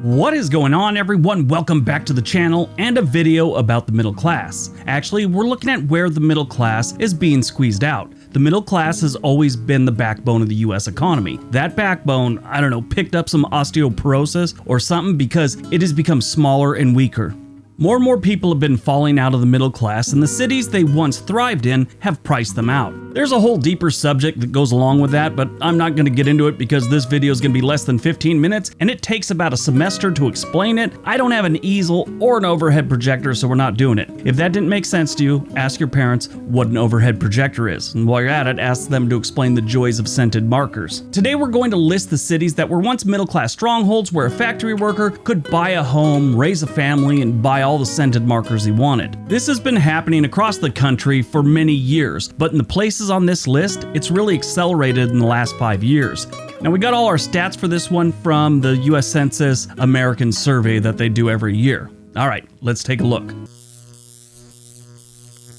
What is going on, everyone? Welcome back to the channel and a video about the middle class. Actually, we're looking at where the middle class is being squeezed out. The middle class has always been the backbone of the US economy. That backbone, I don't know, picked up some osteoporosis or something because it has become smaller and weaker. More and more people have been falling out of the middle class, and the cities they once thrived in have priced them out. There's a whole deeper subject that goes along with that, but I'm not going to get into it because this video is going to be less than 15 minutes, and it takes about a semester to explain it. I don't have an easel or an overhead projector, so we're not doing it. If that didn't make sense to you, ask your parents what an overhead projector is, and while you're at it, ask them to explain the joys of scented markers. Today we're going to list the cities that were once middle-class strongholds where a factory worker could buy a home, raise a family, and buy all the scented markers he wanted. This has been happening across the country for many years, but in the places on this list, it's really accelerated in the last 5 years. Now, we got all our stats for this one from the US Census American Survey that they do every year. All right, let's take a look.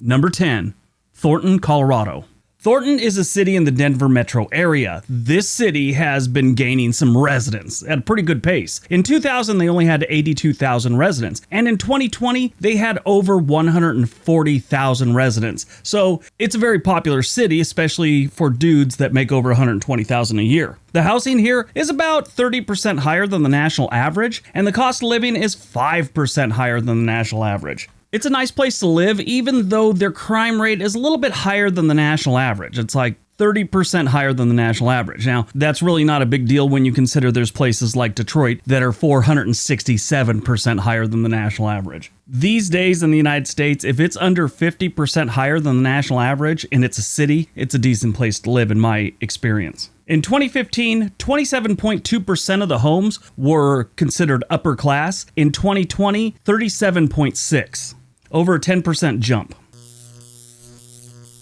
Number 10, Thornton, Colorado. Thornton is a city in the Denver metro area. This city has been gaining some residents at a pretty good pace. In 2000, they only had 82,000 residents, and in 2020, they had over 140,000 residents. So it's a very popular city, especially for dudes that make over 120,000 a year. The housing here is about 30% higher than the national average, and the cost of living is 5% higher than the national average. It's a nice place to live, even though their crime rate is a little bit higher than the national average. It's like 30% higher than the national average. Now, that's really not a big deal when you consider there's places like Detroit that are 467% higher than the national average. These days in the United States, if it's under 50% higher than the national average and it's a city, it's a decent place to live in my experience. In 2015, 27.2% of the homes were considered upper class. In 2020, 37.6%. Over a 10% jump.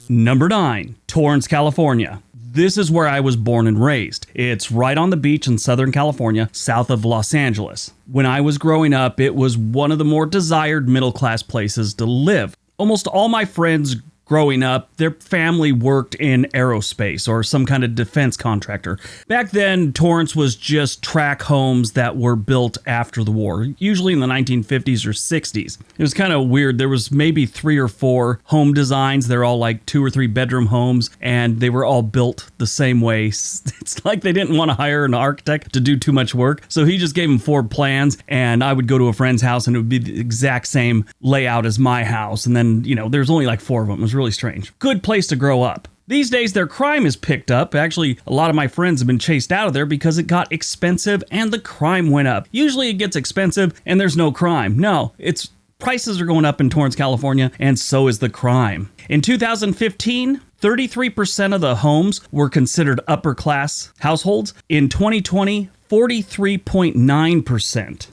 Number 9, Torrance, California. This is where I was born and raised. It's right on the beach in Southern California, south of Los Angeles. When I was growing up, it was one of the more desired middle-class places to live. Almost all my friends growing up, their family worked in aerospace or some kind of defense contractor. Back then, Torrance was just tract homes that were built after the war, usually in the 1950s or 60s. It was kind of weird. There was maybe 3 or 4 home designs. They're all like 2 or 3 bedroom homes, and they were all built the same way. It's like they didn't want to hire an architect to do too much work, so he just gave them 4 plans, and I would go to a friend's house, and it would be the exact same layout as my house, and then, there's only like 4 of them. It was really strange. Good place to grow up. These days, their crime is picked up. Actually, a lot of my friends have been chased out of there because it got expensive and the crime went up. Usually it gets expensive and there's no crime. No, it's prices are going up in Torrance, California, and so is the crime. In 2015, 33% of the homes were considered upper class households. In 2020, 43.9%.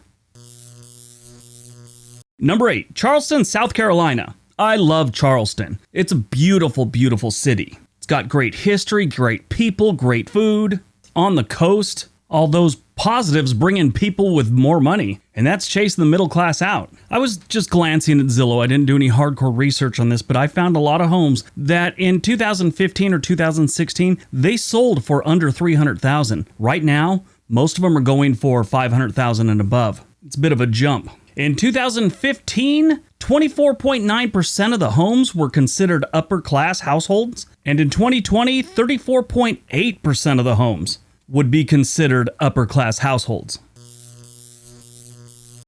Number 8, Charleston, South Carolina. I love Charleston. It's a beautiful, beautiful city. It's got great history, great people, great food. On the coast, all those positives bring in people with more money, and that's chasing the middle class out. I was just glancing at Zillow. I didn't do any hardcore research on this, but I found a lot of homes that in 2015 or 2016, they sold for under $300,000. Right now, most of them are going for $500,000 and above. It's a bit of a jump. In 2015, 24.9% of the homes were considered upper class households, and in 2020, 34.8% of the homes would be considered upper class households.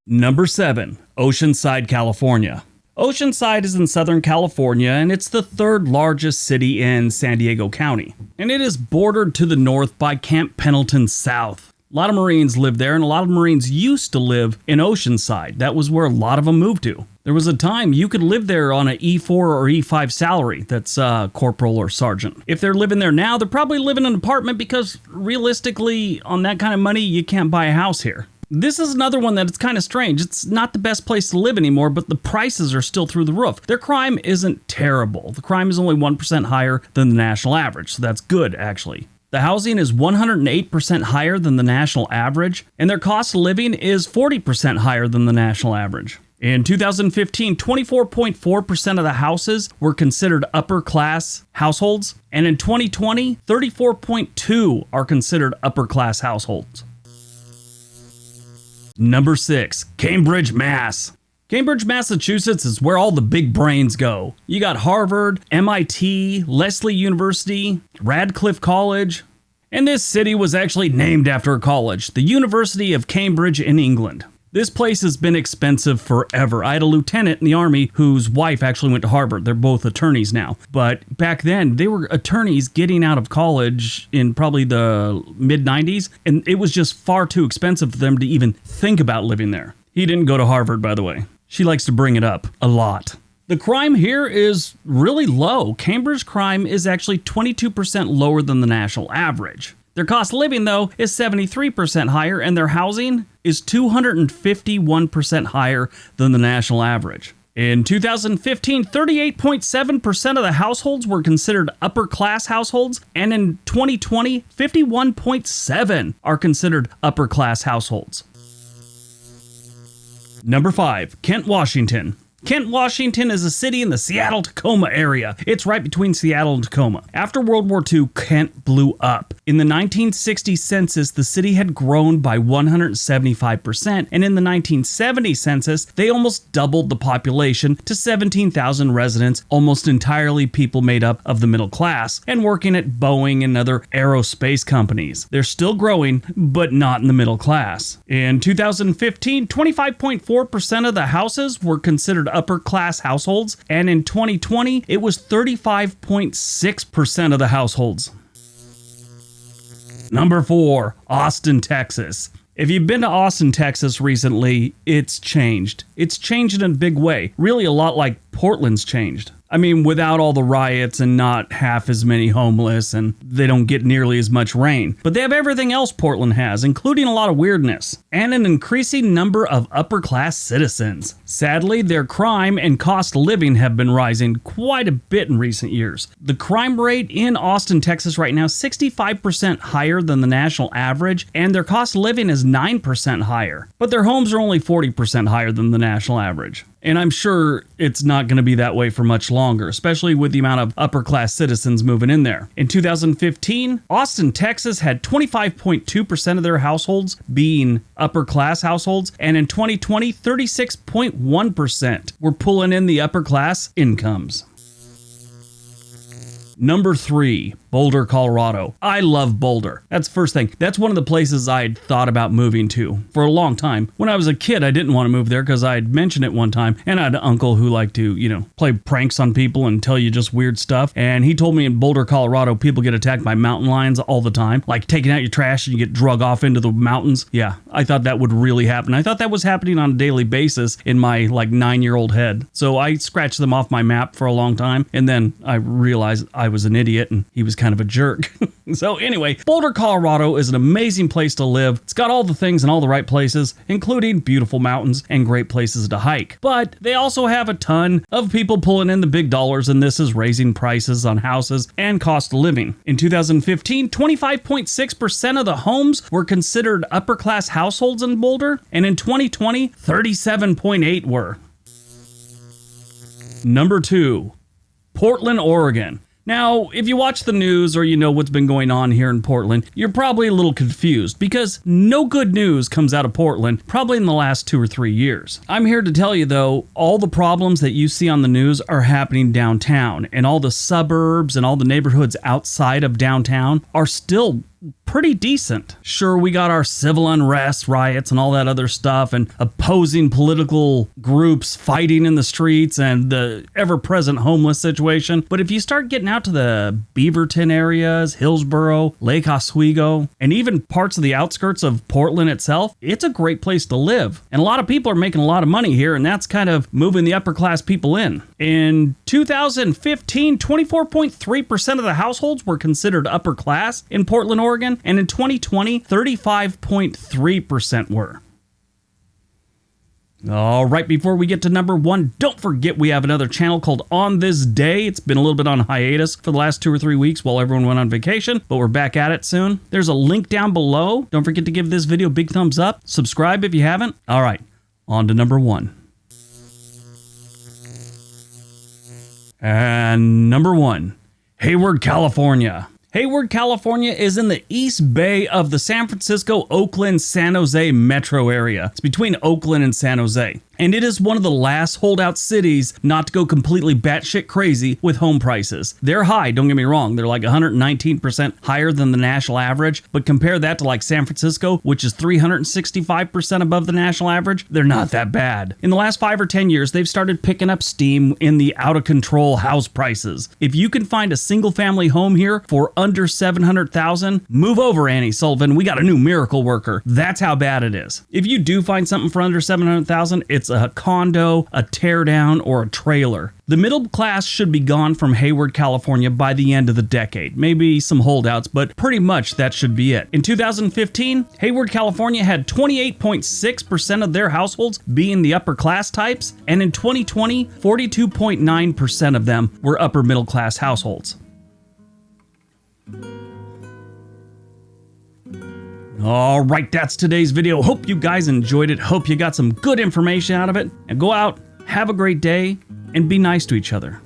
Number 7, OCEANSIDE, California. OCEANSIDE is in Southern California, and it's the 3rd largest city in San Diego County, and it is bordered to the north by Camp Pendleton South. A lot of Marines live there, and a lot of Marines used to live in Oceanside. That was where a lot of them moved to. There was a time you could live there on an E4 or E5 salary. That's corporal or sergeant. If they're living there now, they're probably living in an apartment because realistically, on that kind of money, you can't buy a house here. This is another one that it's kind of strange. It's not the best place to live anymore, but the prices are still through the roof. Their crime isn't terrible. The crime is only 1% higher than the national average, so that's good, actually. The housing is 108% higher than the national average, and their cost of living is 40% higher than the national average. In 2015, 24.4% of the houses were considered upper class households, and in 2020, 34.2% are considered upper class households. Number 6, Cambridge, Mass. Cambridge, Massachusetts is where all the big brains go. You got Harvard, MIT, Lesley University, Radcliffe College. And this city was actually named after a college, the University of Cambridge in England. This place has been expensive forever. I had a lieutenant in the Army whose wife actually went to Harvard. They're both attorneys now. But back then, they were attorneys getting out of college in probably the mid-90s, and it was just far too expensive for them to even think about living there. He didn't go to Harvard, by the way. She likes to bring it up a lot. The crime here is really low. Cambridge crime is actually 22% lower than the national average. Their cost of living, though, is 73% higher, and their housing is 251% higher than the national average. In 2015, 38.7% of the households were considered upper-class households, and in 2020, 51.7% are considered upper-class households. Number 5, Kent, Washington. Kent, Washington is a city in the Seattle-Tacoma area. It's right between Seattle and Tacoma. After World War II, Kent blew up. In the 1960 census, the city had grown by 175%, and in the 1970 census, they almost doubled the population to 17,000 residents, almost entirely people made up of the middle class, and working at Boeing and other aerospace companies. They're still growing, but not in the middle class. In 2015, 25.4% of the houses were considered upper class households, and in 2020 it was 35.6% of the households. Number 4, Austin, Texas. If you've been to Austin, Texas recently, it's changed. It's changed in a big way. Really a lot like Portland's changed. I mean, without all the riots and not half as many homeless, and they don't get nearly as much rain. But they have everything else Portland has, including a lot of weirdness, and an increasing number of upper-class citizens. Sadly, their crime and cost of living have been rising quite a bit in recent years. The crime rate in Austin, Texas right now is 65% higher than the national average, and their cost of living is 9% higher. But their homes are only 40% higher than the national average. And I'm sure it's not going to be that way for much longer, especially with the amount of upper-class citizens moving in there. In 2015, Austin, Texas had 25.2% of their households being upper-class households, and in 2020, 36.1% were pulling in the upper-class incomes. Number 3, Boulder, Colorado. I love Boulder. That's the first thing. That's one of the places I'd thought about moving to for a long time. When I was a kid, I didn't want to move there because I'd mentioned it one time, and I had an uncle who liked to, play pranks on people and tell you just weird stuff. And he told me in Boulder, Colorado, people get attacked by mountain lions all the time, like taking out your trash and you get drug off into the mountains. Yeah, I thought that would really happen. I thought that was happening on a daily basis in my 9-year-old head. So I scratched them off my map for a long time, and then I realized I was an idiot and he was kind of a jerk. So anyway, Boulder, Colorado is an amazing place to live. It's got all the things in all the right places, including beautiful mountains and great places to hike. But they also have a ton of people pulling in the big dollars, and this is raising prices on houses and cost of living. In 2015, 25.6% of the homes were considered upper-class households in Boulder, and in 2020, 37.8% were. Number 2, Portland, Oregon. Now, if you watch the news or you know what's been going on here in Portland, you're probably a little confused because no good news comes out of Portland probably in the last 2 or 3 years. I'm here to tell you, though, all the problems that you see on the news are happening downtown, and all the suburbs and all the neighborhoods outside of downtown are still pretty decent. Sure, we got our civil unrest, riots, and all that other stuff, and opposing political groups fighting in the streets, and the ever-present homeless situation. But if you start getting out to the Beaverton areas, Hillsboro, Lake Oswego, and even parts of the outskirts of Portland itself, it's a great place to live. And a lot of people are making a lot of money here, and that's kind of moving the upper-class people in. In 2015, 24.3% of the households were considered upper class in Portland, Oregon, and in 2020, 35.3% were. All right, before we get to number 1, don't forget we have another channel called On This Day. It's been a little bit on hiatus for the last 2 or 3 weeks while everyone went on vacation, but we're back at it soon. There's a link down below. Don't forget to give this video a big thumbs up. Subscribe if you haven't. All right, on to number 1. And number 1, HAYWARD, California. HAYWARD California is in the East Bay of the San Francisco, Oakland, San Jose metro area. It's between Oakland and San Jose. And it is one of the last holdout cities not to go completely batshit crazy with home prices. They're high, don't get me wrong. They're like 119% higher than the national average. But compare that to like San Francisco, which is 365% above the national average. They're not that bad. In the last 5 or 10 years, they've started picking up steam in the out of control house prices. If you can find a single family home here for under $700,000, move over, Annie Sullivan. We got a new miracle worker. That's how bad it is. If you do find something for under $700,000, it's a condo, a teardown, or a trailer. The middle class should be gone from HAYWARD, California by the end of the decade. Maybe some holdouts, but pretty much that should be it. In 2015, HAYWARD, California had 28.6% of their households being the upper class types, and in 2020, 42.9% of them were upper middle class households. All right, that's today's video. Hope you guys enjoyed it. Hope you got some good information out of it. And go out, have a great day, and be nice to each other.